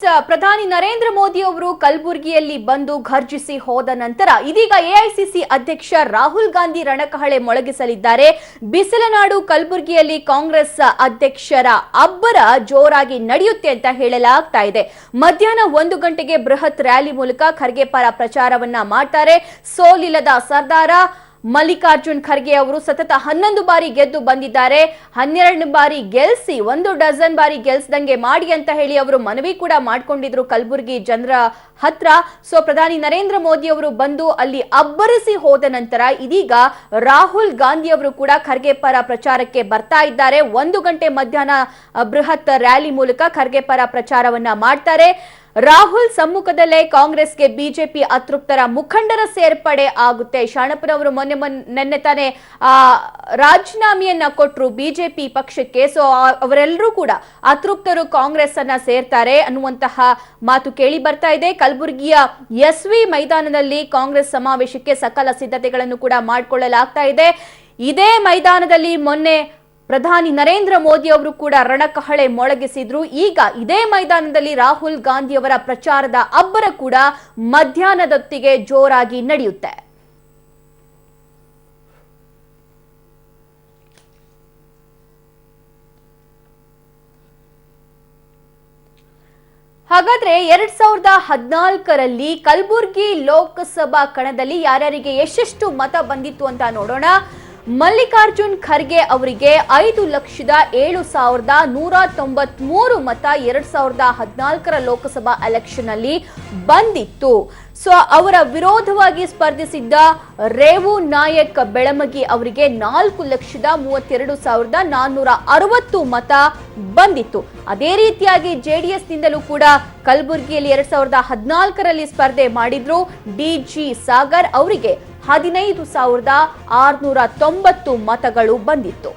ಪ್ರಧಾನಿ ನರೇಂದ್ರ ಮೋದಿ ಅವರು ಕಲಬುರಗಿಯಲ್ಲಿ ಬಂದು ಘರ್ಜಿಸಿ ಹೋದ ನಂತರ ಇದೀಗ ಎಐಸಿಸಿ ಅಧ್ಯಕ್ಷ ರಾಹುಲ್ ಗಾಂಧಿ ರಣಕಹಳೆ ಮೊಳಗಿಸಲಿದ್ದಾರೆ. ಬಿಸಿಲನಾಡು ಕಲಬುರಗಿಯಲ್ಲಿ ಕಾಂಗ್ರೆಸ್ ಅಧ್ಯಕ್ಷರ ಅಬ್ಬರ ಜೋರಾಗಿ ನಡೆಯುತ್ತೆ ಅಂತ ಹೇಳಲಾಗ್ತಾ ಇದೆ. ಮಧ್ಯಾಹ್ನ 1 ಗಂಟೆಗೆ ಬೃಹತ್ ರ್ಯಾಲಿ ಮೂಲಕ ಖರ್ಗೆ ಪರ ಪ್ರಚಾರವನ್ನ ಮಾಡ್ತಾರೆ. ಸೋಲಿಲ್ಲದ ಸರ್ದಾರ ಮಲ್ಲಿಕಾರ್ಜುನ್ ಖರ್ಗೆ ಅವರು ಸತತ 11 ಬಾರಿ ಗೆದ್ದು ಬಂದಿದ್ದಾರೆ. 12 ಬಾರಿ ಗೆಲ್ಸಿ 1 ಡಜನ್ ಬಾರಿ ಗೆಲ್ಸದಂಗೆ ಮಾಡಿ ಅಂತ ಹೇಳಿ ಅವರು ಮನವಿ ಕೂಡ ಮಾಡ್ಕೊಂಡಿದ್ರು ಕಲಬುರಗಿ ಜನರ ಹತ್ರ. ಪ್ರಧಾನಿ ನರೇಂದ್ರ ಮೋದಿ ಅವರು ಬಂದು ಅಲ್ಲಿ ಅಬ್ಬರಿಸಿ ಹೋದ ನಂತರ ಇದೀಗ ರಾಹುಲ್ ಗಾಂಧಿ ಅವರು ಕೂಡ ಖರ್ಗೆ ಪರ ಪ್ರಚಾರಕ್ಕೆ ಬರ್ತಾ ಇದ್ದಾರೆ. 1 ಗಂಟೆ ಮಧ್ಯಾಹ್ನ ಬೃಹತ್ ರ್ಯಾಲಿ ಮೂಲಕ ಖರ್ಗೆ ಪರ ಪ್ರಚಾರವನ್ನ ಮಾಡ್ತಾರೆ. ರಾಹುಲ್ ಸಮ್ಮುಖದಲ್ಲೇ ಕಾಂಗ್ರೆಸ್ಗೆ ಬಿಜೆಪಿ ಅತೃಪ್ತರ ಮುಖಂಡರ ಸೇರ್ಪಡೆ ಆಗುತ್ತೆ. ಶಾಣಪ್ಪನವರು ನಿನ್ನೆ ತಾನೇ ರಾಜೀನಾಮೆಯನ್ನ ಕೊಟ್ಟರು ಬಿಜೆಪಿ ಪಕ್ಷಕ್ಕೆ. ಅವರೆಲ್ಲರೂ ಕೂಡ ಅತೃಪ್ತರು ಕಾಂಗ್ರೆಸ್ ಅನ್ನ ಸೇರ್ತಾರೆ ಅನ್ನುವಂತಹ ಮಾತು ಕೇಳಿ ಬರ್ತಾ ಇದೆ. ಕಲಬುರಗಿಯ ಎಸ್ವಿ ಮೈದಾನದಲ್ಲಿ ಕಾಂಗ್ರೆಸ್ ಸಮಾವೇಶಕ್ಕೆ ಸಕಲ ಸಿದ್ಧತೆಗಳನ್ನು ಕೂಡ ಮಾಡಿಕೊಳ್ಳಲಾಗ್ತಾ ಇದೆ. ಇದೇ ಮೈದಾನದಲ್ಲಿ ಮೊನ್ನೆ ಪ್ರಧಾನಿ ನರೇಂದ್ರ ಮೋದಿ ಅವರು ಕೂಡ ರಣಕಹಳೆ ಮೊಳಗಿಸಿದ್ರು. ಈಗ ಇದೇ ಮೈದಾನದಲ್ಲಿ ರಾಹುಲ್ ಗಾಂಧಿ ಅವರ ಪ್ರಚಾರದ ಅಬ್ಬರ ಕೂಡ ಮಧ್ಯಾಹ್ನದೊತ್ತಿಗೆ ಜೋರಾಗಿ ನಡೆಯುತ್ತೆ. ಹಾಗಾದ್ರೆ 2014ರಲ್ಲಿ ಕಲಬುರಗಿ ಲೋಕಸಭಾ ಕಣದಲ್ಲಿ ಯಾರ್ಯಾರಿಗೆ ಎಷ್ಟೆಷ್ಟು ಮತ ಬಂದಿತ್ತು ಅಂತ ನೋಡೋಣ. ಮಲ್ಲಿಕಾರ್ಜುನ್ ಖರ್ಗೆ ಅವರಿಗೆ 5,07,193 ಮತ 2014ರ ಲೋಕಸಭಾ ಎಲೆಕ್ಷನ್ ಅಲ್ಲಿ ಬಂದಿತ್ತು. ಅವರ ವಿರೋಧವಾಗಿ ಸ್ಪರ್ಧಿಸಿದ್ದ ರೇವು ನಾಯಕ್ ಬೆಳಮಗಿ ಅವರಿಗೆ 4,32,460 ಮತ ಬಂದಿತ್ತು. ಅದೇ ರೀತಿಯಾಗಿ ಜೆಡಿಎಸ್ ನಿಂದಲೂ ಕೂಡ ಕಲಬುರಗಿಯಲ್ಲಿ 2014ರಲ್ಲಿ ಸ್ಪರ್ಧೆ ಮಾಡಿದ್ರು ಡಿಜಿ ಸಾಗರ್ ಅವರಿಗೆ 15,690 ಮತಗಳು ಬಂದಿತ್ತು.